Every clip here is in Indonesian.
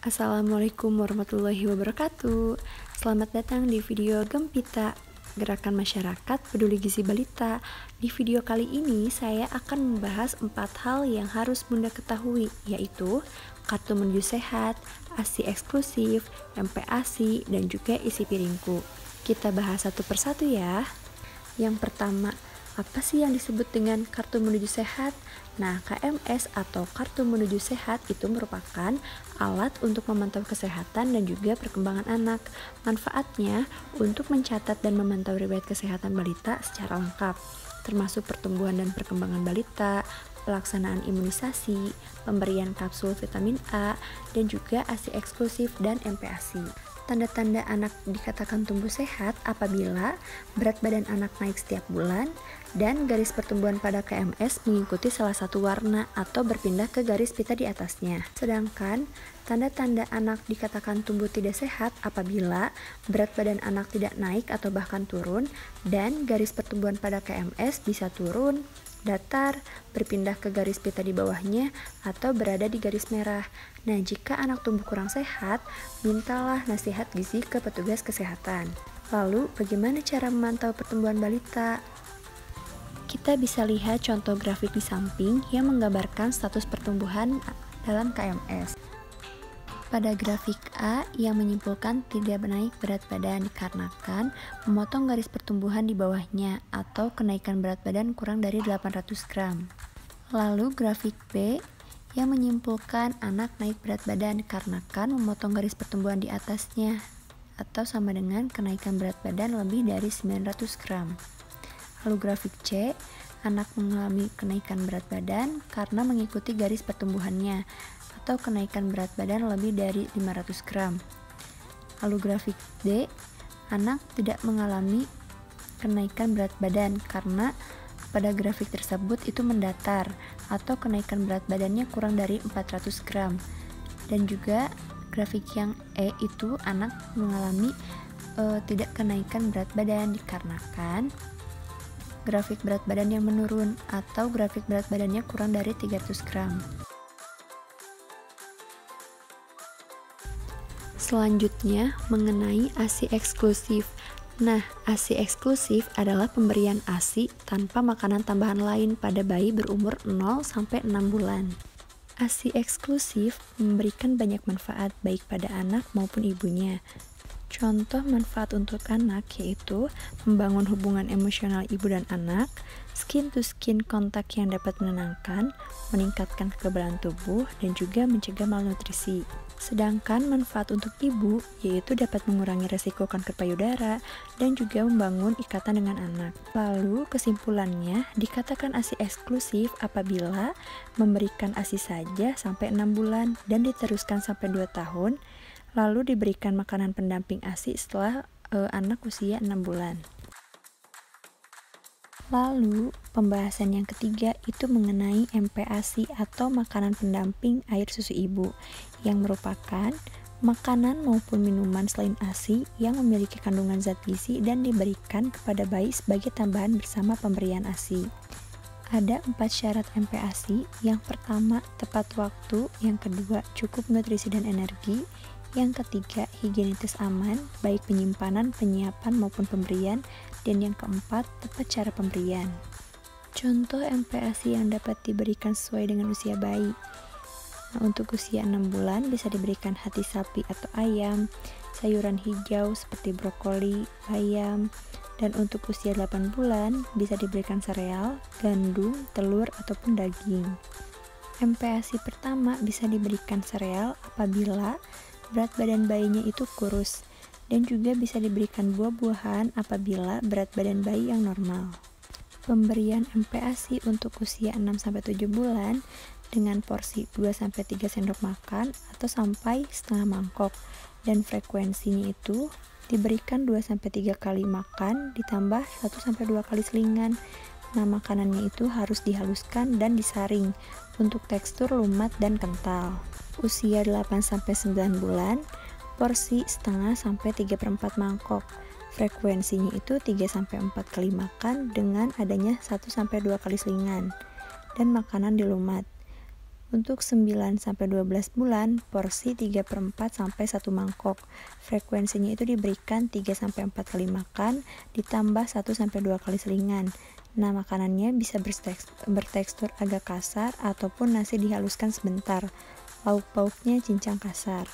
Assalamualaikum warahmatullahi wabarakatuh. Selamat datang di video Gempita, Gerakan Masyarakat Peduli Gizi Balita. Di video kali ini saya akan membahas 4 hal yang harus Bunda ketahui, yaitu kartu menuju sehat, ASI eksklusif, MPASI, dan juga isi piringku. Kita bahas satu persatu ya. Yang pertama, apa sih yang disebut dengan kartu menuju sehat? Nah, KMS atau kartu menuju sehat itu merupakan alat untuk memantau kesehatan dan juga perkembangan anak. Manfaatnya untuk mencatat dan memantau riwayat kesehatan balita secara lengkap, termasuk pertumbuhan dan perkembangan balita, pelaksanaan imunisasi, pemberian kapsul vitamin A, dan juga ASI eksklusif dan MPASI. Tanda-tanda anak dikatakan tumbuh sehat apabila berat badan anak naik setiap bulan dan garis pertumbuhan pada KMS mengikuti salah satu warna atau berpindah ke garis pita di atasnya. Sedangkan tanda-tanda anak dikatakan tumbuh tidak sehat apabila berat badan anak tidak naik atau bahkan turun dan garis pertumbuhan pada KMS bisa turun, datar, berpindah ke garis pita di bawahnya, atau berada di garis merah. Nah, jika anak tumbuh kurang sehat, mintalah nasihat gizi ke petugas kesehatan. Lalu, bagaimana cara memantau pertumbuhan balita? Kita bisa lihat contoh grafik di samping yang menggambarkan status pertumbuhan dalam KMS. Pada grafik A yang menyimpulkan tidak naik berat badan dikarenakan memotong garis pertumbuhan di bawahnya atau kenaikan berat badan kurang dari 800 gram. Lalu grafik B yang menyimpulkan anak naik berat badan dikarenakan memotong garis pertumbuhan di atasnya atau sama dengan kenaikan berat badan lebih dari 900 gram. Lalu grafik C, anak mengalami kenaikan berat badan karena mengikuti garis pertumbuhannya atau kenaikan berat badan lebih dari 500 gram. Lalu grafik D, anak tidak mengalami kenaikan berat badan karena pada grafik tersebut itu mendatar atau kenaikan berat badannya kurang dari 400 gram. Dan juga grafik yang E itu anak mengalami tidak kenaikan berat badan dikarenakan grafik berat badan yang menurun atau grafik berat badannya kurang dari 300 gram. Selanjutnya, mengenai ASI eksklusif. Nah, ASI eksklusif adalah pemberian ASI tanpa makanan tambahan lain pada bayi berumur 0-6 bulan. ASI eksklusif memberikan banyak manfaat baik pada anak maupun ibunya. Contoh manfaat untuk anak yaitu membangun hubungan emosional ibu dan anak, skin to skin kontak yang dapat menenangkan, meningkatkan kekebalan tubuh, dan juga mencegah malnutrisi. Sedangkan manfaat untuk ibu yaitu dapat mengurangi resiko kanker payudara dan juga membangun ikatan dengan anak. Lalu kesimpulannya dikatakan ASI eksklusif apabila memberikan ASI saja sampai 6 bulan dan diteruskan sampai 2 tahun, lalu diberikan makanan pendamping ASI setelah anak usia 6 bulan. Lalu, pembahasan yang ketiga itu mengenai MPASI atau makanan pendamping air susu ibu, yang merupakan makanan maupun minuman selain ASI yang memiliki kandungan zat gizi dan diberikan kepada bayi sebagai tambahan bersama pemberian ASI. Ada 4 syarat MPASI, yang pertama tepat waktu, yang kedua cukup nutrisi dan energi, yang ketiga higienis aman, baik penyimpanan, penyiapan maupun pemberian, dan yang keempat tepat cara pemberian. Contoh MPASI yang dapat diberikan sesuai dengan usia bayi. Nah, untuk usia 6 bulan bisa diberikan hati sapi atau ayam, sayuran hijau seperti brokoli, bayam, dan untuk usia 8 bulan bisa diberikan sereal, gandum, telur, ataupun daging. MPASI pertama bisa diberikan sereal apabila berat badan bayinya itu kurus, dan juga bisa diberikan buah-buahan apabila berat badan bayi yang normal. Pemberian MPASI untuk usia 6-7 bulan dengan porsi 2-3 sendok makan atau sampai setengah mangkok, dan frekuensinya itu diberikan 2-3 kali makan ditambah 1-2 kali selingan. Nah, makanannya itu harus dihaluskan dan disaring untuk tekstur lumat dan kental. Usia 8-9 bulan, porsi setengah sampai 3/4 mangkok. Frekuensinya itu 3-4 kali makan dengan adanya 1-2 kali selingan dan makanan dilumat. Untuk 9-12 bulan, porsi 3/4 sampai 1 mangkok. Frekuensinya itu diberikan 3-4 kali makan, ditambah 1-2 kali selingan. Nah, makanannya bisa bertekstur agak kasar ataupun nasi dihaluskan sebentar. Lauk pauknya cincang kasar.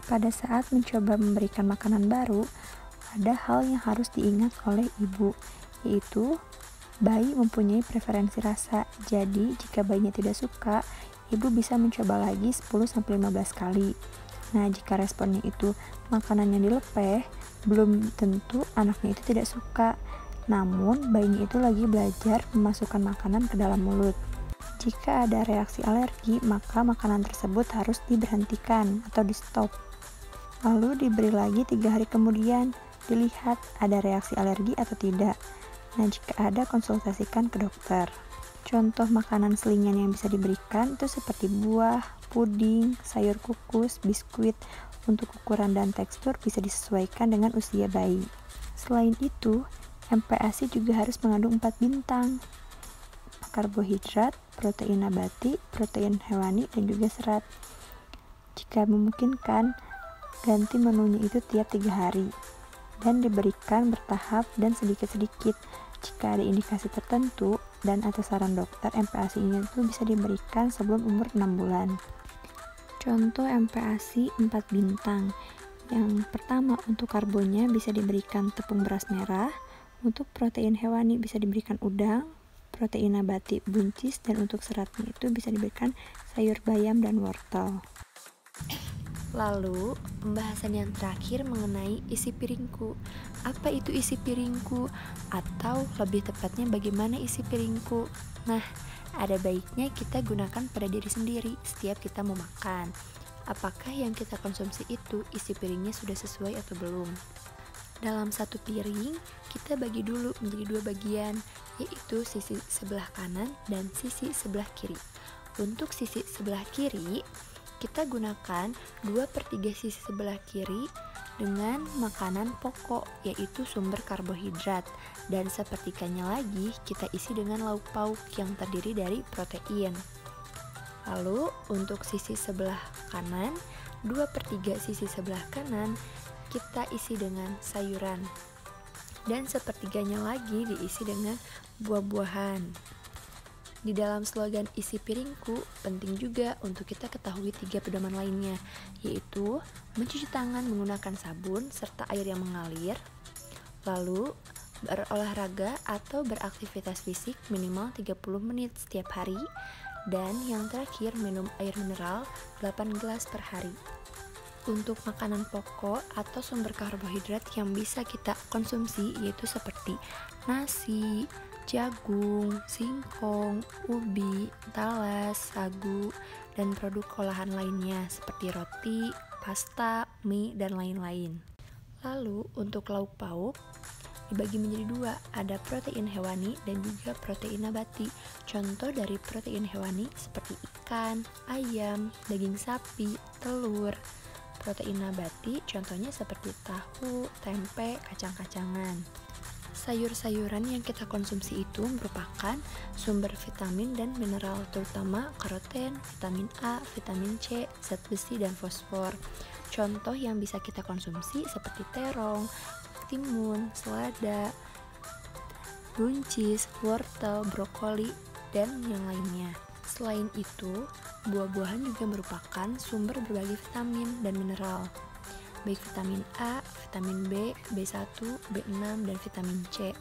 Pada saat mencoba memberikan makanan baru, ada hal yang harus diingat oleh ibu, yaitu bayi mempunyai preferensi rasa. Jadi, jika bayinya tidak suka, ibu bisa mencoba lagi 10-15 kali. Nah, jika responnya itu makanan yang dilepeh, belum tentu anaknya itu tidak suka. Namun, bayinya itu lagi belajar memasukkan makanan ke dalam mulut. Jika ada reaksi alergi, maka makanan tersebut harus diberhentikan atau di-stop. Lalu diberi lagi 3 hari kemudian, dilihat ada reaksi alergi atau tidak. Nah, jika ada, konsultasikan ke dokter. Contoh makanan selingan yang bisa diberikan itu seperti buah, puding, sayur kukus, biskuit. Untuk ukuran dan tekstur bisa disesuaikan dengan usia bayi. Selain itu, MPASI juga harus mengandung 4 bintang. Karbohidrat, protein nabati, protein hewani, dan juga serat. Jika memungkinkan, ganti menunya itu tiap 3 hari. Dan diberikan bertahap dan sedikit-sedikit. Jika ada indikasi tertentu dan atas saran dokter, MPASI-nya itu bisa diberikan sebelum umur 6 bulan. Contoh MPASI 4 bintang. Yang pertama, untuk karbonya bisa diberikan tepung beras merah, untuk protein hewani bisa diberikan udang, protein nabati buncis, dan untuk seratnya itu bisa diberikan sayur bayam dan wortel. Lalu, pembahasan yang terakhir mengenai isi piringku. Apa itu isi piringku? Atau lebih tepatnya bagaimana isi piringku? Nah, ada baiknya kita gunakan pada diri sendiri setiap kita mau makan. Apakah yang kita konsumsi itu isi piringnya sudah sesuai atau belum? Dalam satu piring, kita bagi dulu menjadi 2 bagian, yaitu sisi sebelah kanan dan sisi sebelah kiri. Untuk sisi sebelah kiri, kita gunakan 2/3 sisi sebelah kiri dengan makanan pokok, yaitu sumber karbohidrat, dan sepertiganya lagi kita isi dengan lauk pauk yang terdiri dari protein. Lalu untuk sisi sebelah kanan, 2/3 sisi sebelah kanan kita isi dengan sayuran, dan sepertiganya lagi diisi dengan buah-buahan. Di dalam slogan isi piringku, penting juga untuk kita ketahui 3 pedoman lainnya, yaitu mencuci tangan menggunakan sabun serta air yang mengalir, lalu berolahraga atau beraktivitas fisik minimal 30 menit setiap hari, dan yang terakhir minum air mineral 8 gelas per hari. Untuk makanan pokok atau sumber karbohidrat yang bisa kita konsumsi yaitu seperti nasi, jagung, singkong, ubi, talas, sagu, dan produk olahan lainnya seperti roti, pasta, mie, dan lain-lain. Lalu untuk lauk pauk dibagi menjadi 2, ada protein hewani dan juga protein nabati. Contoh dari protein hewani seperti ikan, ayam, daging sapi, telur. Protein nabati contohnya seperti tahu, tempe, kacang-kacangan. Sayur-sayuran yang kita konsumsi itu merupakan sumber vitamin dan mineral, terutama karoten, vitamin A, vitamin C, zat besi, dan fosfor. Contoh yang bisa kita konsumsi seperti terong, timun, selada, buncis, wortel, brokoli, dan yang lainnya. Selain itu, buah-buahan juga merupakan sumber berbagai vitamin dan mineral, baik vitamin A, vitamin B, B1, B6, dan vitamin C.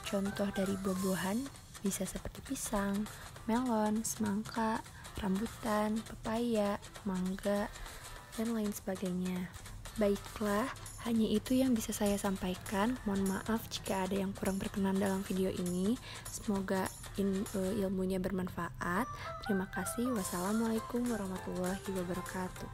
Contoh dari buah-buahan bisa seperti pisang, melon, semangka, rambutan, pepaya, mangga, dan lain sebagainya. Baiklah, hanya itu yang bisa saya sampaikan. Mohon maaf jika ada yang kurang berkenan dalam video ini. Semoga ilmunya bermanfaat. Terima kasih. Wassalamualaikum warahmatullahi wabarakatuh.